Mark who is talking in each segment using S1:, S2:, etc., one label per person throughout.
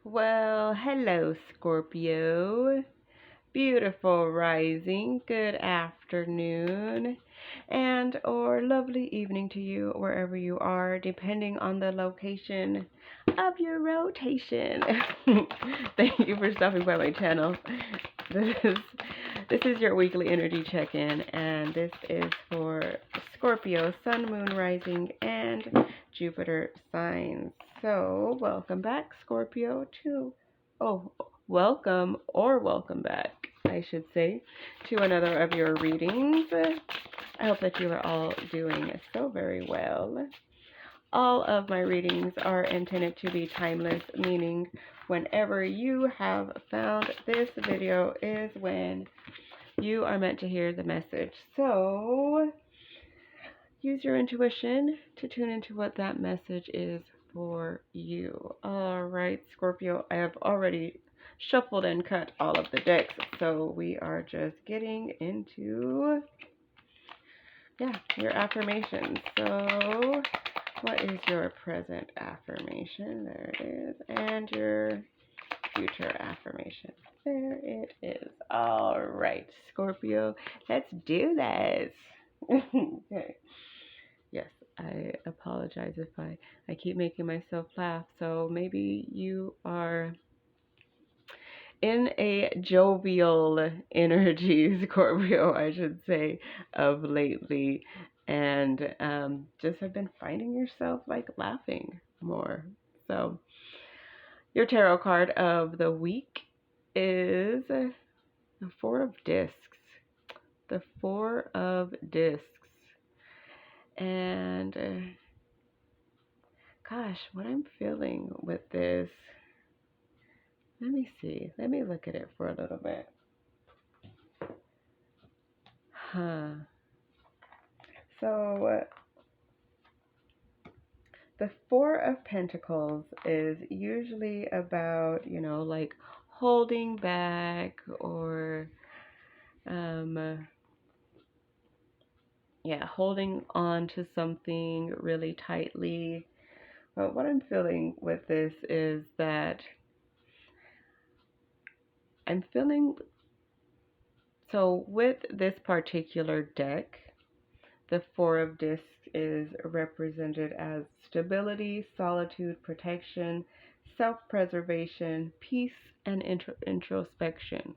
S1: Well, hello, Scorpio. Beautiful rising, good afternoon, and or lovely evening to you wherever you are, depending on the location of your rotation. Thank you for stopping by my channel. This is this is your weekly energy check-in, and this is for Scorpio, Sun, Moon, Rising, and Jupiter signs. So, welcome back, Scorpio, welcome back, I should say, to another of your readings. I hope that you are all doing so very well. All of my readings are intended to be timeless, meaning whenever you have found this video is when you are meant to hear the message. So use your intuition to tune into what that message is for you. All right, Scorpio, I have already shuffled and cut all of the decks, so we are just getting into your affirmations. So what is your present affirmation? There it is. And your future affirmation. There it is. All right, Scorpio, let's do this. Okay. Yes, I apologize if I keep making myself laugh. So maybe you are in a jovial energy, Scorpio, I should say, of lately, and just have been finding yourself like laughing more. So your tarot card of the week is the Four of Discs. The Four of Discs. And gosh, what I'm feeling with this, let me see. Let me look at it for a little bit. So the Four of Pentacles is usually about, like holding back or, holding on to something really tightly. But what I'm feeling with this is that I'm feeling, so with this particular deck, the Four of Discs is represented as stability, solitude, protection, self-preservation, peace, and introspection.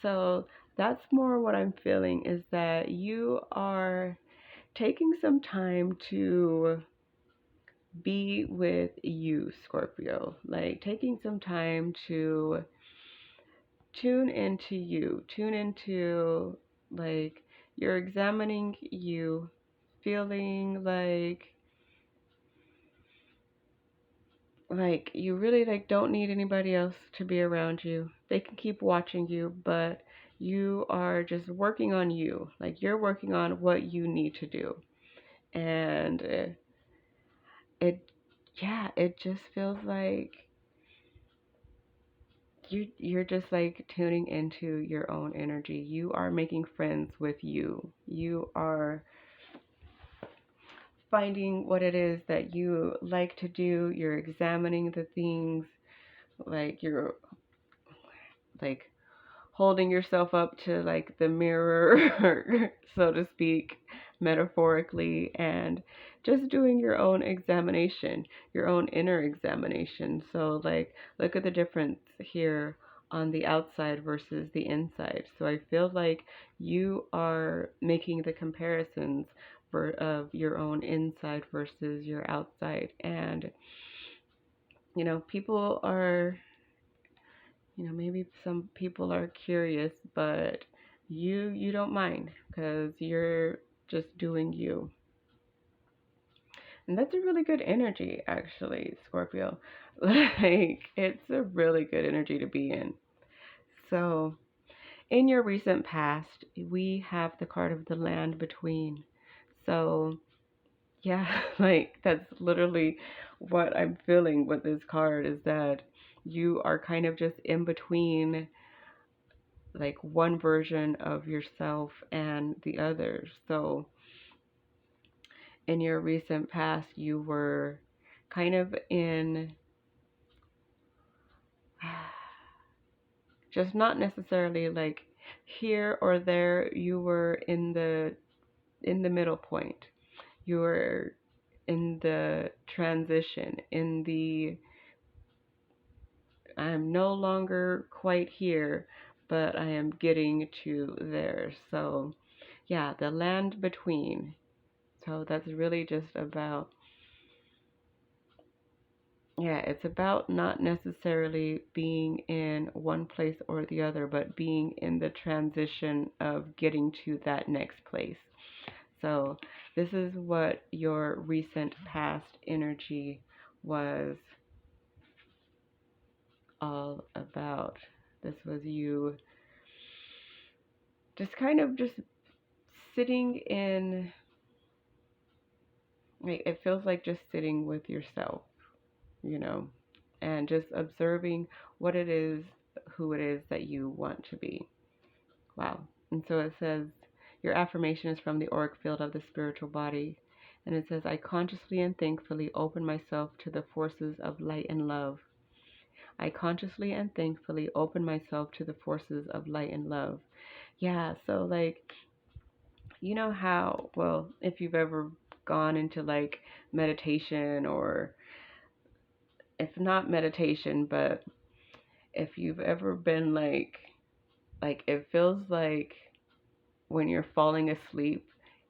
S1: So that's more what I'm feeling, is that you are taking some time to be with you, Scorpio. Like taking some time to tune into you, like you're examining you, feeling like you really don't need anybody else to be around you. They can keep watching you, but you are just working on you. Like you're working on what you need to do. And it just feels like you're just like tuning into your own energy. You are making friends with you. You are finding what it is that you like to do. You're examining the things, like you're like holding yourself up to like the mirror, so to speak, metaphorically, and just doing your own examination, your own inner examination. So like look at the difference here on the outside versus the inside. So I feel like you are making the comparisons of your own inside versus your outside. And people are, maybe some people are curious, but you don't mind because you're just doing you. And that's a really good energy, actually, Scorpio. Like, it's a really good energy to be in. So, in your recent past, we have the card of the land between. So, yeah, like, that's literally what I'm feeling with this card, is that you are kind of just in between like one version of yourself and the other. So in your recent past, you were kind of in just not necessarily like here or there. You were in the middle point. You were in the transition, in the I'm no longer quite here, but I am getting to there. So, yeah, the land between. So that's really just about, yeah, it's about not necessarily being in one place or the other, but being in the transition of getting to that next place. So, this is what your recent past energy was all about. This was you just kind of just sitting in, like, it feels like just sitting with yourself, you know, and just observing what it is, who it is that you want to be. Wow. And so it says, your affirmation is from the auric field of the spiritual body. And it says, I consciously and thankfully open myself to the forces of light and love. I consciously and thankfully open myself to the forces of light and love. Yeah, so like, you know how, well, if you've ever gone into like meditation, or if not meditation, but if you've ever been like it feels like when you're falling asleep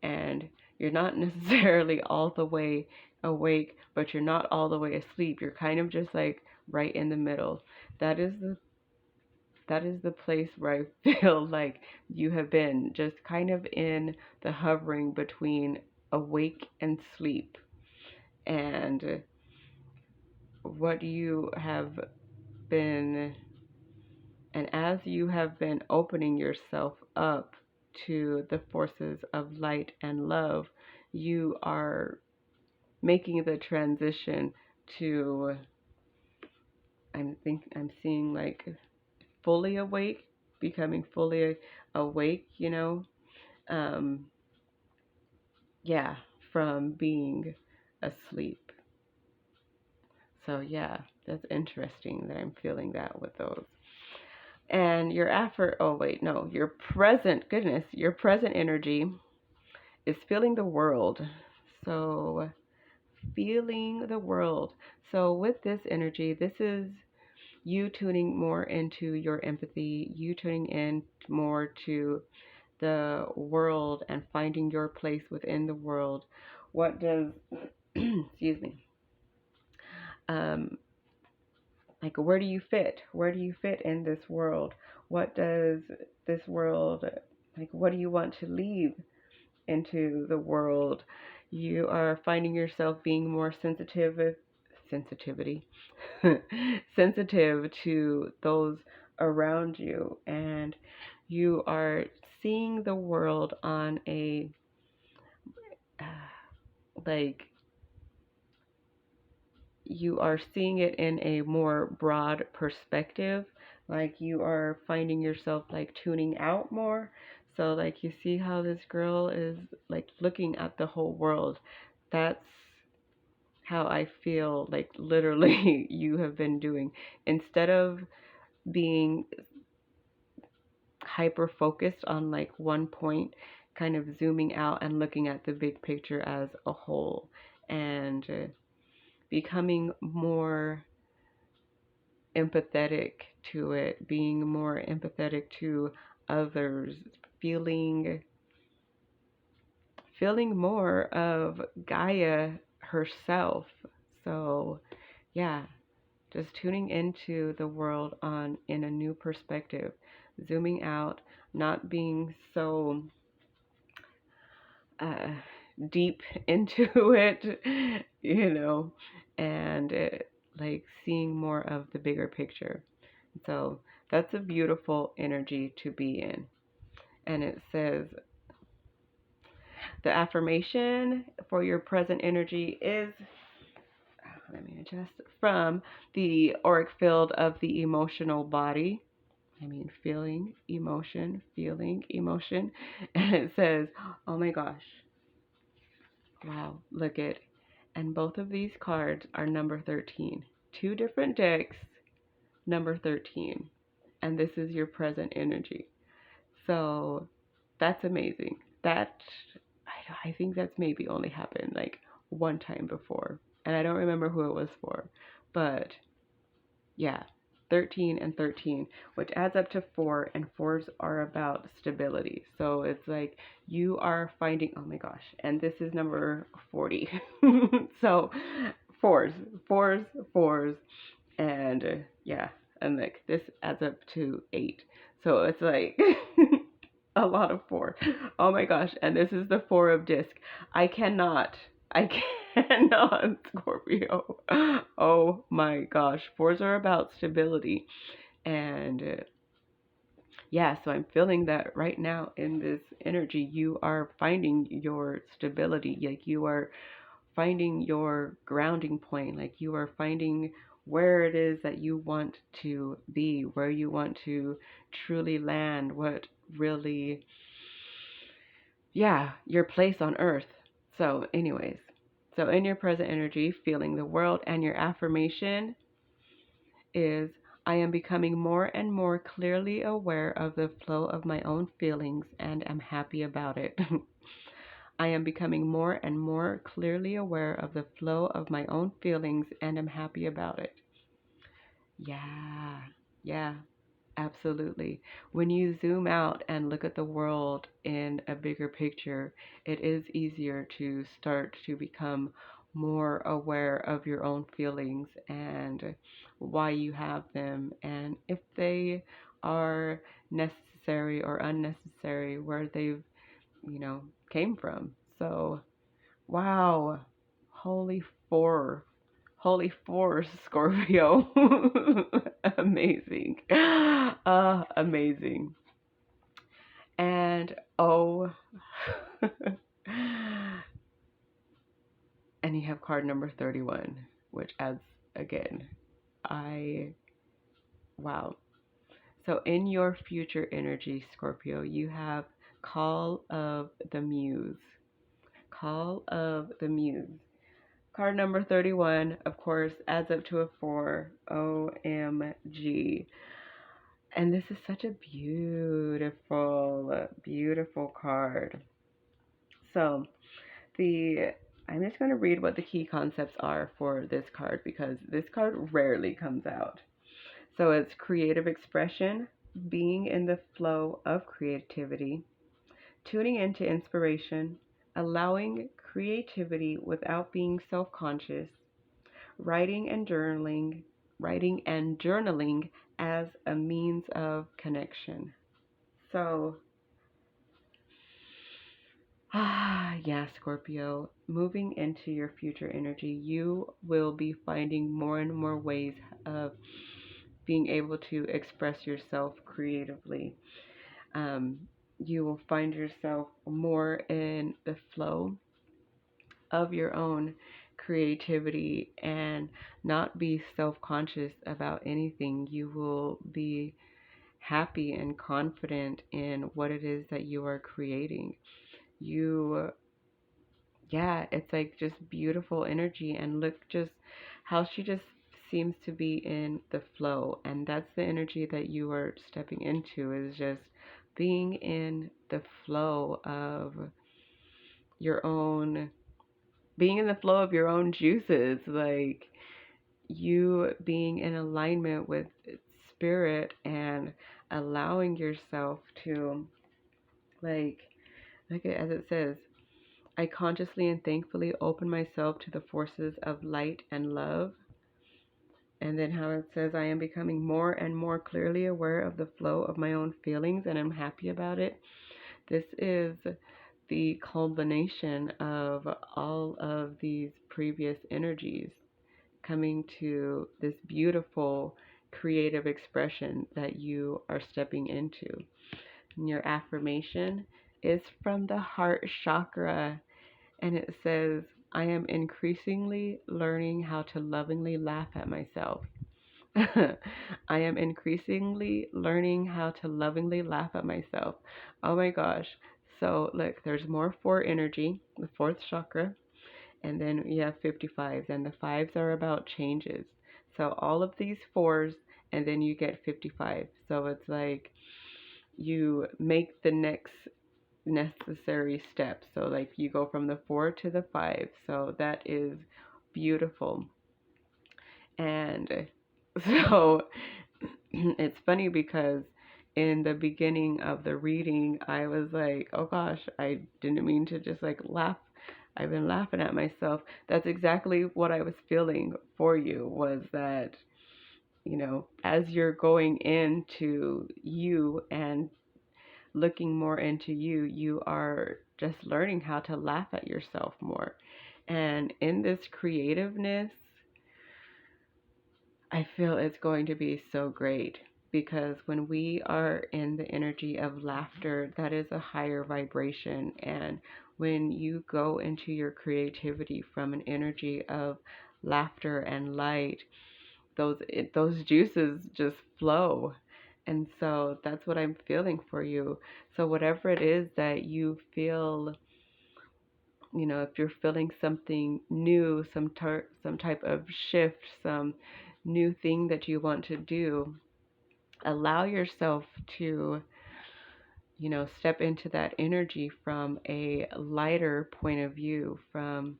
S1: and you're not necessarily all the way awake, but you're not all the way asleep. You're kind of just like right in the middle. That is the place where I feel like you have been, just kind of in the hovering between awake and sleep. And what you have been, and as you have been opening yourself up to the forces of light and love, you are making the transition to, I'm seeing like fully awake, becoming fully awake, you know, um, yeah, from being asleep. So yeah, that's interesting that I'm feeling that with those. And your your present, goodness, your present energy is feeling the world. So feeling the world. So with this energy, this is you tuning more into your empathy, you tuning in more to the world and finding your place within the world. What does, excuse me, um, like where do you fit? Where do you fit in this world? What does this world, like what do you want to leave into the world? You are finding yourself being more sensitivity, sensitive to those around you, and you are seeing the world on a like you are seeing it in a more broad perspective. Like you are finding yourself like tuning out more. So like you see how this girl is like looking at the whole world. That's how I feel like literally you have been doing. Instead of being hyper focused on like one point, kind of zooming out and looking at the big picture as a whole, and becoming more empathetic to it, being more empathetic to others, feeling more of Gaia herself. So, yeah, just tuning into the world on in a new perspective, zooming out, not being so uh, deep into it, you know, and like seeing more of the bigger picture. So that's a beautiful energy to be in. And it says the affirmation for your present energy is, let me adjust, from the auric field of the emotional body. Feeling emotion. And it says, oh my gosh, wow, look at, and both of these cards are number 13. Two different decks, number 13. and this is your present energy. So that's amazing. I think that's maybe only happened like one time before, and I don't remember who it was for, but yeah, 13 and 13, which adds up to 4, and 4s are about stability. So it's like you are finding, oh my gosh, and this is number 40. So 4s, 4s, 4s, and yeah, and like this adds up to 8. So it's like a lot of 4. Oh my gosh, and this is the 4 of disc. I cannot, Scorpio. Oh my gosh, 4s are about stability. And yeah, so I'm feeling that right now in this energy, you are finding your stability. Like you are finding your grounding point. Like you are finding where it is that you want to be, where you want to truly land, what really, yeah, your place on earth. So, anyways, so in your present energy, feeling the world, and your affirmation is, I am becoming more and more clearly aware of the flow of my own feelings and am happy about it. I am becoming more and more clearly aware of the flow of my own feelings and am happy about it. Yeah, yeah. Absolutely. When you zoom out and look at the world in a bigger picture, it is easier to start to become more aware of your own feelings and why you have them, and if they are necessary or unnecessary, where they've, came from. So, wow. Holy four. Holy force, Scorpio. Amazing. Amazing. And oh, and you have card number 31, which adds again. Wow. So in your future energy, Scorpio, you have Call of the Muse. Call of the Muse. Card number 31, of course, adds up to a 4. OMG. And this is such a beautiful, beautiful card. So, I'm just going to read what the key concepts are for this card, because this card rarely comes out. So, it's creative expression, being in the flow of creativity, tuning into inspiration, allowing creativity without being self-conscious, writing and journaling as a means of connection. So, yeah, Scorpio, moving into your future energy, you will be finding more and more ways of being able to express yourself creatively. You will find yourself more in the flow of your own creativity and not be self-conscious about anything. You will be happy and confident in what it is that you are creating. It's like just beautiful energy, and look just how she just seems to be in the flow, and that's the energy that you are stepping into, is just being in the flow of your own being in the flow of your own juices, like you being in alignment with spirit and allowing yourself to, like as it says, I consciously and thankfully open myself to the forces of light and love. And then how it says, I am becoming more and more clearly aware of the flow of my own feelings and I'm happy about it. This is the culmination of all of these previous energies coming to this beautiful creative expression that you are stepping into. And your affirmation is from the heart chakra, and it says, I am increasingly learning how to lovingly laugh at myself. I am increasingly learning how to lovingly laugh at myself. Oh my gosh. So look, there's more 4 energy, the 4th chakra, and then you have 55s, and the 5s are about changes. So all of these 4s, and then you get 55. So it's like you make the next necessary steps. So like you go from the 4 to the 5. So that is beautiful. And so it's funny because in the beginning of the reading, I was like, oh gosh, I didn't mean to just like laugh. I've been laughing at myself. That's exactly what I was feeling for you, was that, you know, as you're going into you and looking more into you, you are just learning how to laugh at yourself more. And in this creativeness, I feel it's going to be so great, because when we are in the energy of laughter, that is a higher vibration. And when you go into your creativity from an energy of laughter and light, those juices just flow. And so that's what I'm feeling for you. So whatever it is that you feel, you know, if you're feeling something new, some type of shift, some new thing that you want to do, allow yourself to, you know, step into that energy from a lighter point of view, from,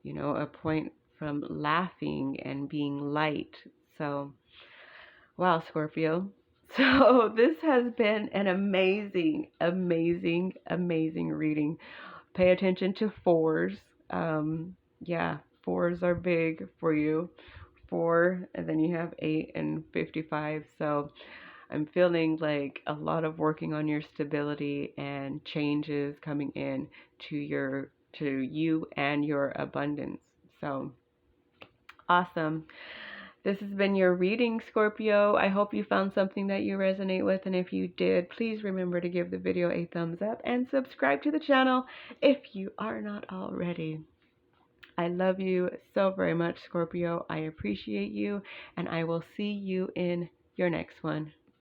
S1: you know, a point from laughing and being light. So, wow, Scorpio. So this has been an amazing, amazing, amazing reading. Pay attention to 4s. Yeah, 4s are big for you. 4, and then you have 8 and 55. So I'm feeling like a lot of working on your stability and changes coming in to you and your abundance. So awesome. This has been your reading, Scorpio. I hope you found something that you resonate with, and if you did, please remember to give the video a thumbs up and subscribe to the channel if you are not already. I love you so very much, Scorpio. I appreciate you, and I will see you in your next one.